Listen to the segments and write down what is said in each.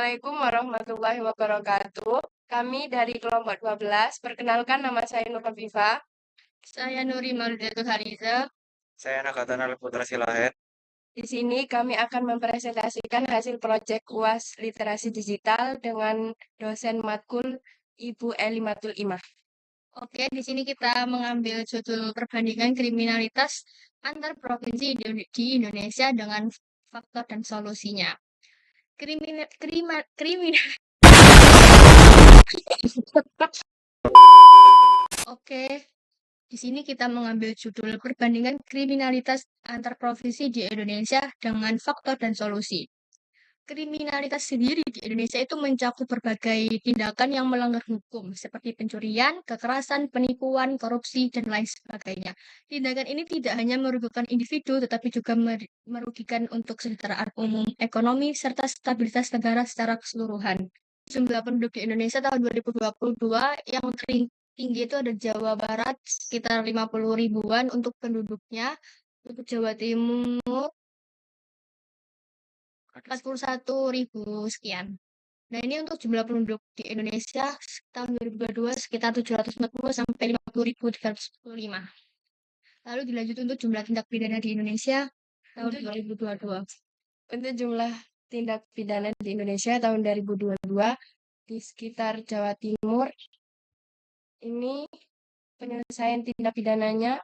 Assalamualaikum warahmatullahi wabarakatuh. Kami dari kelompok 12. Perkenalkan, nama saya Nur Viva. Saya Nuri Maulidatul Hariza. Saya Nakatan Putra Silahet. Di sini kami akan mempresentasikan hasil proyek UAS Literasi Digital dengan dosen matkul Ibu Elimatul Imah. Oke, di sini kita mengambil judul perbandingan kriminalitas antar provinsi di Indonesia dengan faktor dan solusinya. Kriminal. Oke, di sini kita mengambil judul perbandingan kriminalitas antar provinsi di Indonesia dengan faktor dan solusi. Kriminalitas sendiri di Indonesia itu mencakup berbagai tindakan yang melanggar hukum, seperti pencurian, kekerasan, penipuan, korupsi, dan lain sebagainya. Tindakan ini tidak hanya merugikan individu, tetapi juga merugikan untuk kesejahteraan umum, ekonomi, serta stabilitas negara secara keseluruhan. Jumlah penduduk di Indonesia tahun 2022 yang tertinggi itu ada Jawa Barat sekitar 50 ribuan untuk penduduknya, untuk Jawa Timur 41 ribu sekian. Nah, ini untuk jumlah penduduk di Indonesia tahun 2022 sekitar 740 sampai 50.345. Lalu dilanjut untuk jumlah tindak pidana di Indonesia tahun 2022. Untuk jumlah tindak pidana di Indonesia tahun 2022 di sekitar Jawa Timur ini penyelesaian tindak pidananya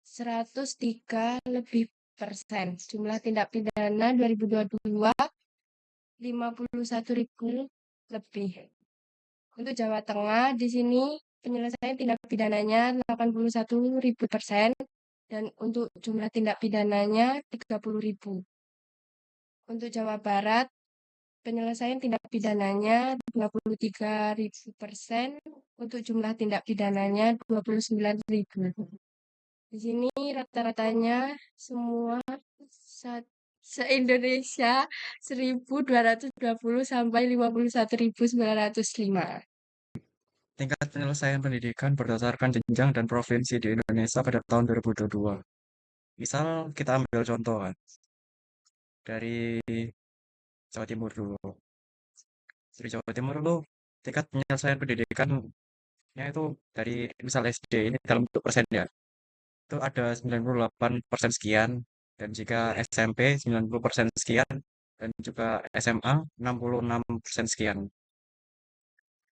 103 lebih persen. Jumlah tindak pidana 2022 51.000 lebih. Untuk Jawa Tengah di sini penyelesaian tindak pidananya 81.000% dan untuk jumlah tindak pidananya 30.000. Untuk Jawa Barat penyelesaian tindak pidananya 23.000%, untuk jumlah tindak pidananya 29.000. Di sini rata-ratanya semua se-Indonesia 1.220 sampai 51.905. Tingkat penyelesaian pendidikan berdasarkan jenjang dan provinsi di Indonesia pada tahun 2022. Misal kita ambil contoh kan, dari Jawa Timur dulu. Dari Jawa Timur dulu, tingkat penyelesaian pendidikannya itu dari misal SD ini dalam bentuk persen ya. Itu ada 98% sekian, dan jika SMP 90% sekian, dan juga SMA 66% sekian.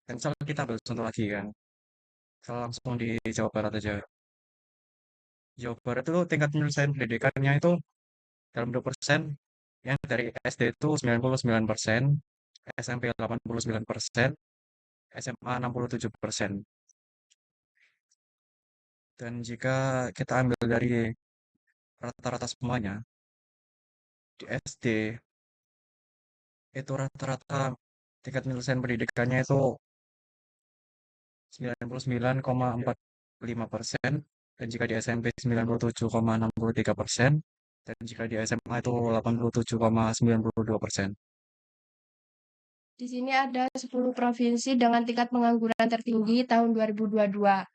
Dan misal kita ambil contoh lagi kan, kalau langsung di Jawa Barat aja. Jawa Barat itu tingkat penyelesaian pendidikannya itu dalam 2%, yang dari SD itu 99%, SMP 89%, SMA 67%. Dan jika kita ambil dari rata-rata semuanya, di SD itu rata-rata tingkat penyelesaian pendidikannya itu 99,45%, dan jika di SMP 97,63%, dan jika di SMA itu 87,92%. Di sini ada 10 provinsi dengan tingkat pengangguran tertinggi tahun 2022.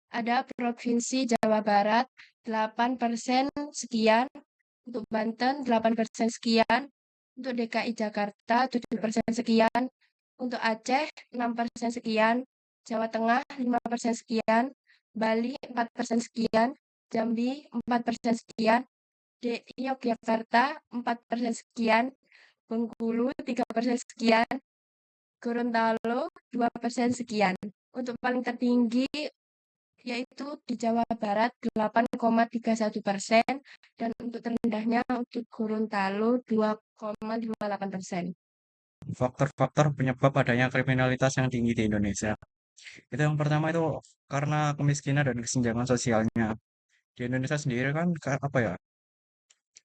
Ada Provinsi Jawa Barat 8% sekian, untuk Banten 8% sekian, untuk DKI Jakarta 7% sekian, untuk Aceh 6% sekian, Jawa Tengah 5% sekian, Bali 4% sekian, Jambi 4% sekian, DI Yogyakarta 4% sekian, Bengkulu 3% sekian, Gorontalo 2% sekian. Untuk paling tertinggi yaitu di Jawa Barat 8,31% dan untuk terendahnya untuk Gorontalo 2,58%. Faktor-faktor penyebab adanya kriminalitas yang tinggi di Indonesia. Itu yang pertama itu karena kemiskinan dan kesenjangan sosialnya. Di Indonesia sendiri kan apa ya?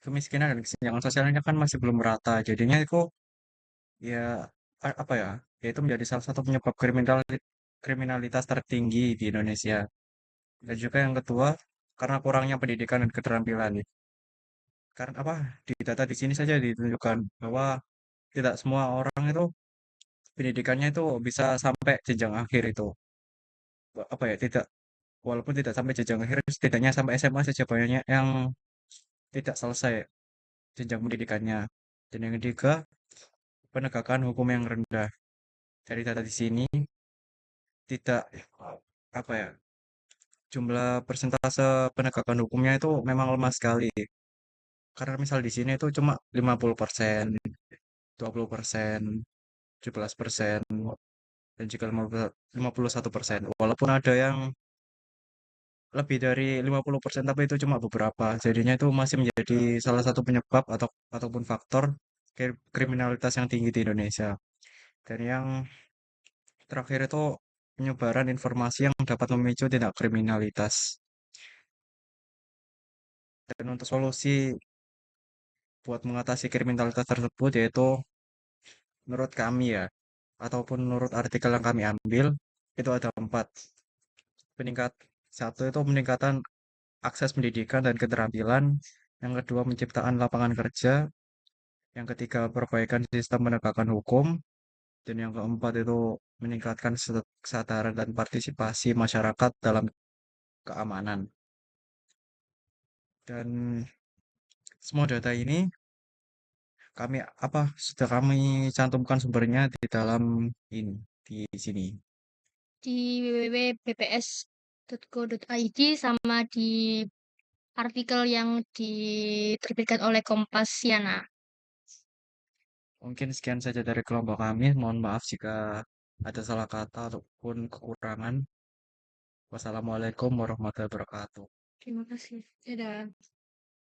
Kemiskinan dan kesenjangan sosialnya kan masih belum merata. Jadinya itu ya apa ya? Ya itu menjadi salah satu penyebab kriminalitas tertinggi di Indonesia. Dan juga yang kedua karena kurangnya pendidikan dan keterampilan. Karena apa? Di data di sini saja ditunjukkan bahwa tidak semua orang itu pendidikannya itu bisa sampai jenjang akhir itu. Apa ya? Tidak, walaupun tidak sampai jenjang akhir, setidaknya sampai SMA saja banyak yang tidak selesai jenjang pendidikannya. Dan yang ketiga, penegakan hukum yang rendah. Dari data di sini tidak apa ya, jumlah persentase penegakan hukumnya itu memang lemah sekali. Karena misal di sini itu cuma 50%, 20%, 17%, dan juga 51%. Walaupun ada yang lebih dari 50% tapi itu cuma beberapa. Jadinya itu masih menjadi salah satu penyebab ataupun faktor kriminalitas yang tinggi di Indonesia. Dan yang terakhir itu penyebaran informasi yang dapat memicu tindak kriminalitas. Dan untuk solusi buat mengatasi kriminalitas tersebut yaitu menurut kami ya, ataupun menurut artikel yang kami ambil, itu ada empat. Peningkat satu itu peningkatan akses pendidikan dan keterampilan. Yang kedua menciptakan lapangan kerja. Yang ketiga perbaikan sistem penegakan hukum. Dan yang keempat itu meningkatkan kesadaran dan partisipasi masyarakat dalam keamanan. Dan semua data ini sudah kami cantumkan sumbernya di dalam ini di sini. Di www.bps.go.id sama di artikel yang diterbitkan oleh Kompas Siana. Mungkin sekian saja dari kelompok kami. Mohon maaf jika ada salah kata ataupun kekurangan. Wassalamualaikum warahmatullahi wabarakatuh. Terima kasih. Dadah.